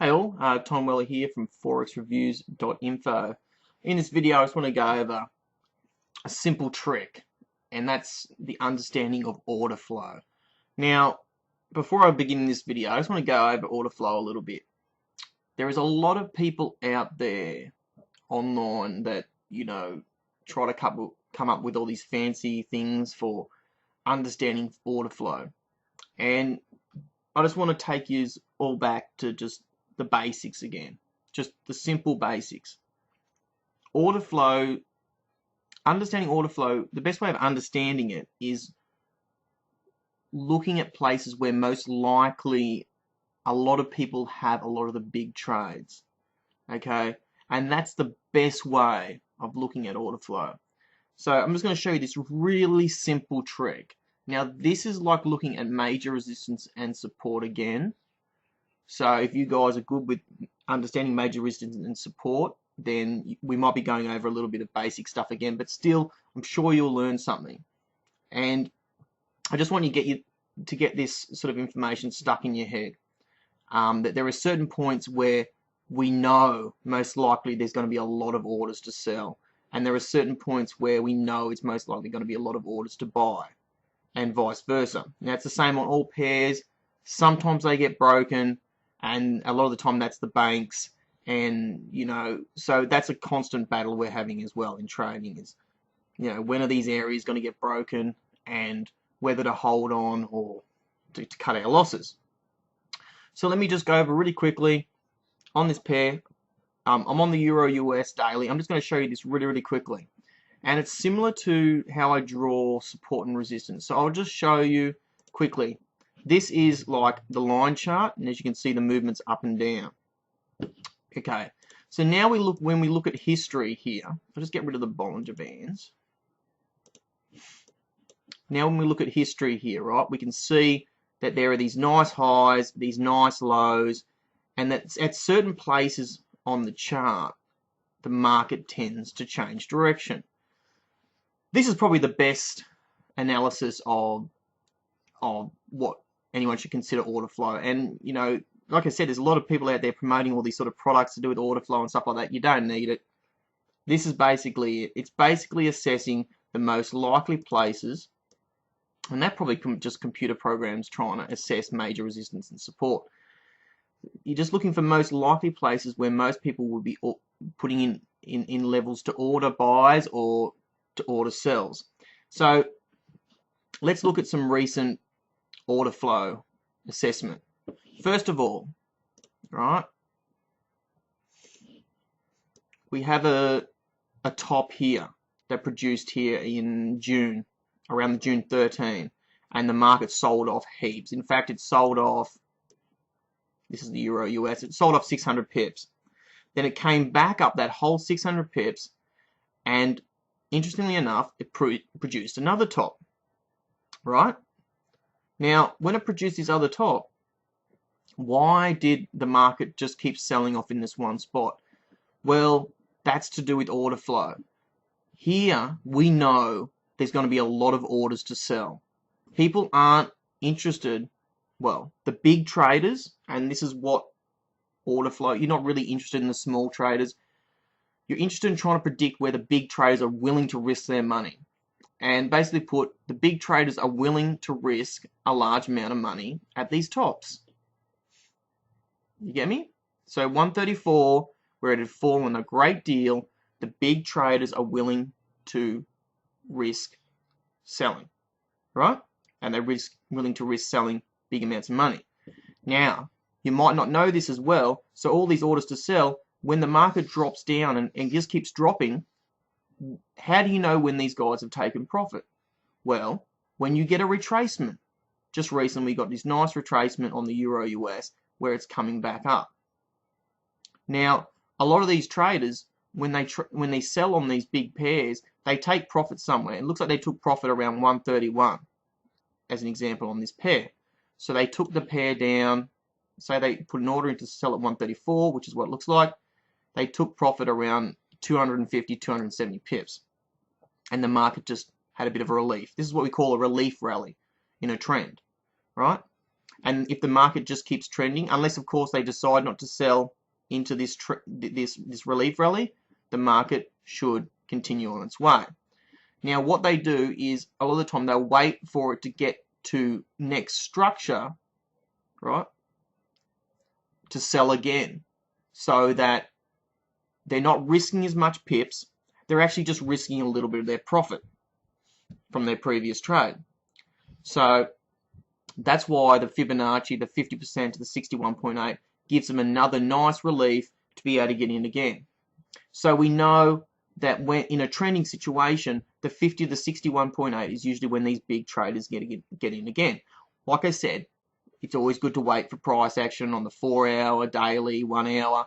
Hey all, Tom Weller here from forexreviews.info. In this video, I just want to go over a simple trick, and that's the understanding of order flow. Now, before I begin this video, I just want to go over order flow a little bit. There is a lot of people out there online that, try to come up with all these fancy things for understanding order flow. And I just want to take you all back to just the basics again. Just the simple basics. Order flow, understanding order flow, the best way of understanding it is looking at places where most likely a lot of people have a lot of the big trades. Okay? And that's the best way of looking at order flow. So I'm just going to show you this really simple trick. Now, this is like looking at major resistance and support again. So if you guys are good with understanding major resistance and support, then we might be going over a little bit of basic stuff again, but still, I'm sure you'll learn something. And I just want you to get this sort of information stuck in your head. That there are certain points where we know most likely there's going to be a lot of orders to sell. And there are certain points where we know it's most likely going to be a lot of orders to buy, and vice versa. Now, it's the same on all pairs. Sometimes they get broken, and a lot of the time that's the banks. And, so that's a constant battle we're having as well in trading is, when are these areas going to get broken and whether to hold on or to cut our losses. So let me just go over really quickly on this pair. I'm on the Euro US daily. I'm just going to show you this really, really quickly. And it's similar to how I draw support and resistance. So I'll just show you quickly. This is like the line chart, and as you can see, the movement's up and down. Okay, so now when we look at history here, I'll just get rid of the Bollinger Bands. Now when we look at history here, right, we can see that there are these nice highs, these nice lows, and that at certain places on the chart, the market tends to change direction. This is probably the best analysis of what anyone should consider order flow. And, like I said, there's a lot of people out there promoting all these sort of products to do with order flow and stuff like that. You don't need it. This is basically it. It's basically assessing the most likely places, and that probably just computer programs trying to assess major resistance and support. You're just looking for most likely places where most people would be putting in levels to order buys or to order sells. So let's look at some recent order flow assessment. First of all, right, we have a top here that produced here in June, around the June 13, and the market sold off heaps. In fact, it sold off, this is the Euro US, it sold off 600 pips. Then it came back up that whole 600 pips, and interestingly enough, it produced another top, right? Now, when it produced this other top, why did the market just keep selling off in this one spot? Well, that's to do with order flow. Here, we know there's going to be a lot of orders to sell. People aren't interested, well, the big traders, and this is what order flow, you're not really interested in the small traders. You're interested in trying to predict where the big traders are willing to risk their money. And basically put, the big traders are willing to risk a large amount of money at these tops. You get me? So 134, where it had fallen a great deal, the big traders are willing to risk selling, right? And they're willing to risk selling big amounts of money. Now, you might not know this as well, so all these orders to sell, when the market drops down and just keeps dropping, how do you know when these guys have taken profit? Well, when you get a retracement. Just recently we got this nice retracement on the Euro US where it's coming back up. Now, a lot of these traders, when they sell on these big pairs, they take profit somewhere. It looks like they took profit around 131, as an example on this pair. So they took the pair down, say they put an order in to sell at 134, which is what it looks like. They took profit around 250, 270 pips. And the market just had a bit of a relief. This is what we call a relief rally in a trend, right? And if the market just keeps trending, unless of course they decide not to sell into this relief rally, the market should continue on its way. Now what they do is a lot of the time they'll wait for it to get to next structure, right, to sell again, so that they're not risking as much pips. They're actually just risking a little bit of their profit from their previous trade. So that's why the Fibonacci, the 50% to the 61.8, gives them another nice relief to be able to get in again. So we know that when in a trending situation, the 50 to the 61.8 is usually when these big traders get in again. Like I said, it's always good to wait for price action on the 4-hour, daily, 1 hour,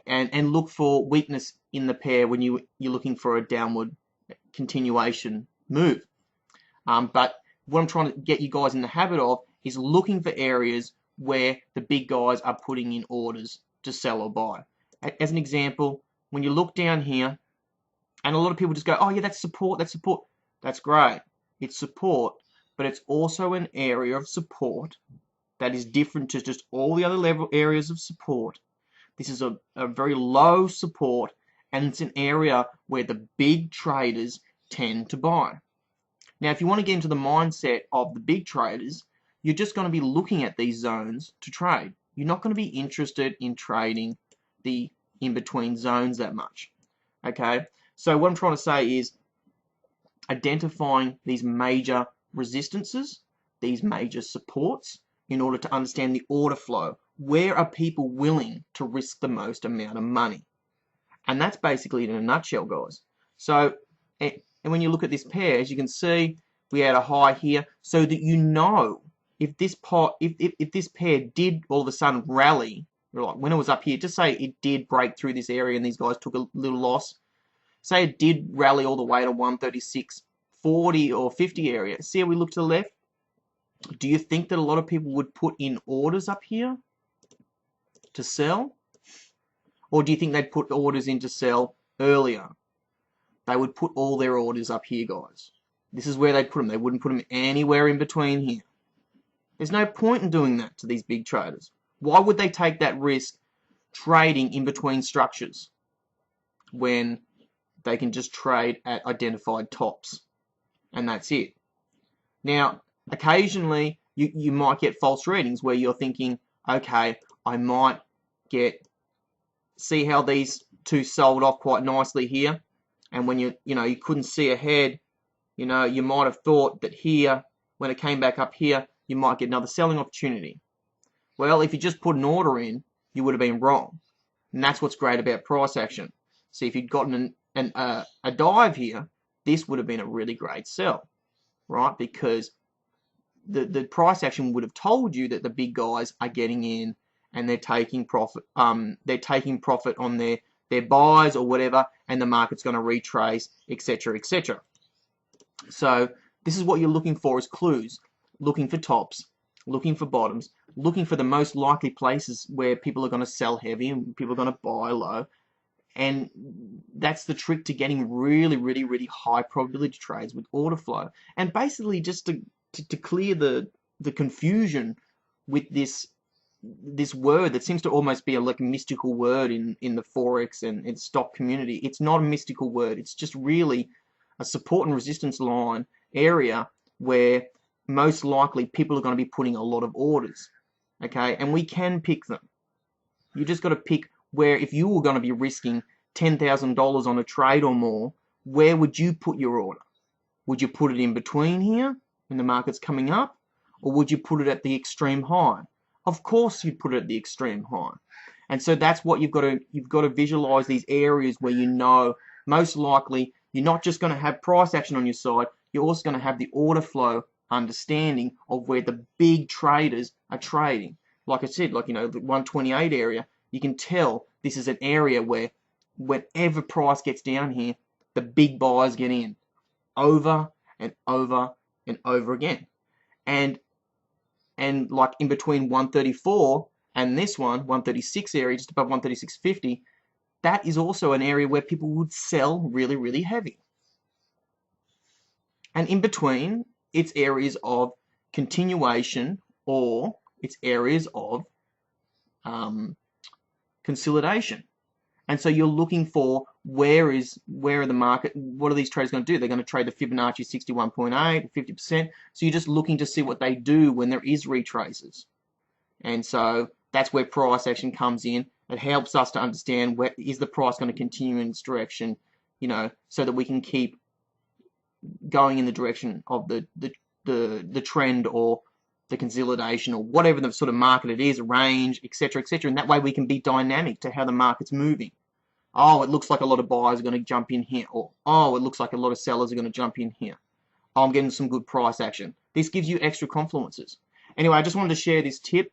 and look for weakness in the pair when you're looking for a downward continuation move. But what I'm trying to get you guys in the habit of is looking for areas where the big guys are putting in orders to sell or buy. As an example, when you look down here, and a lot of people just go, oh yeah, that's support, that's support. That's great. It's support, but it's also an area of support that is different to just all the other areas of support. This is a very low support, and it's an area where the big traders tend to buy. Now, if you want to get into the mindset of the big traders, you're just going to be looking at these zones to trade. You're not going to be interested in trading the in-between zones that much. Okay? So what I'm trying to say is identifying these major resistances, these major supports, in order to understand the order flow. Where are people willing to risk the most amount of money? And that's basically it in a nutshell, guys. So, and when you look at this pair, as you can see, we had a high here, so that you know if this pair did all of a sudden rally, like when it was up here, just say it did break through this area and these guys took a little loss. Say it did rally all the way to 136.40 or 50 area. See how we look to the left? Do you think that a lot of people would put in orders up here to sell? Or do you think they'd put orders in to sell earlier? They would put all their orders up here, guys. This is where they'd put them. They wouldn't put them anywhere in between here. There's no point in doing that to these big traders. Why would they take that risk trading in between structures when they can just trade at identified tops? And that's it. Now, occasionally, you might get false readings where you're thinking, okay, I might see how these two sold off quite nicely here, and when you couldn't see ahead, you might have thought that here, when it came back up here, you might get another selling opportunity. Well, if you just put an order in, you would have been wrong. And that's what's great about price action. See, if you'd gotten a dive here, this would have been a really great sell, right? Because the price action would have told you that the big guys are getting in and they're taking profit. They're taking profit on their buys or whatever, and the market's going to retrace, etc., etc. So this is what you're looking for as clues. Looking for tops, looking for bottoms, looking for the most likely places where people are going to sell heavy and people are going to buy low. And that's the trick to getting really, really, really high probability trades with order flow. And basically just to clear the confusion with this word that seems to almost be like a mystical word in the Forex and stock community. It's not a mystical word. It's just really a support and resistance line area where most likely people are going to be putting a lot of orders. Okay, and we can pick them. You just got to pick where, if you were going to be risking $10,000 on a trade or more, where would you put your order? Would you put it in between here when the market's coming up, or would you put it at the extreme high? Of course you'd put it at the extreme high. And so that's what you've got to visualize, these areas where you know most likely you're not just going to have price action on your side, you're also going to have the order flow understanding of where the big traders are trading. Like I said, the 128 area, you can tell this is an area where whenever price gets down here, the big buyers get in over and over and over again. And like in between 134 and this one, 136 area, just above 136.50, that is also an area where people would sell really, really heavy. And in between, it's areas of continuation or it's areas of consolidation. And so you're looking for where are the market, what are these traders going to do? They're going to trade the Fibonacci 61.8, 50%. So you're just looking to see what they do when there is retraces. And so that's where price action comes in. It helps us to understand where is the price going to continue in its direction, so that we can keep going in the direction of the trend or the consolidation or whatever the sort of market it is, range, etc., etc. And that way we can be dynamic to how the market's moving. Oh, it looks like a lot of buyers are going to jump in here. Or, oh, it looks like a lot of sellers are going to jump in here. Oh, I'm getting some good price action. This gives you extra confluences. Anyway, I just wanted to share this tip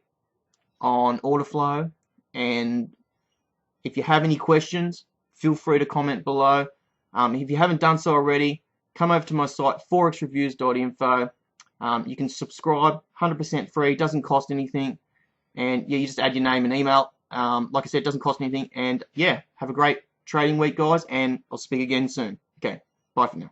on order flow. And if you have any questions, feel free to comment below. If you haven't done so already, come over to my site, forexreviews.info. You can subscribe, 100% free, doesn't cost anything. And yeah, you just add your name and email. Like I said, it doesn't cost anything. And yeah, have a great trading week, guys. And I'll speak again soon. Okay, bye for now.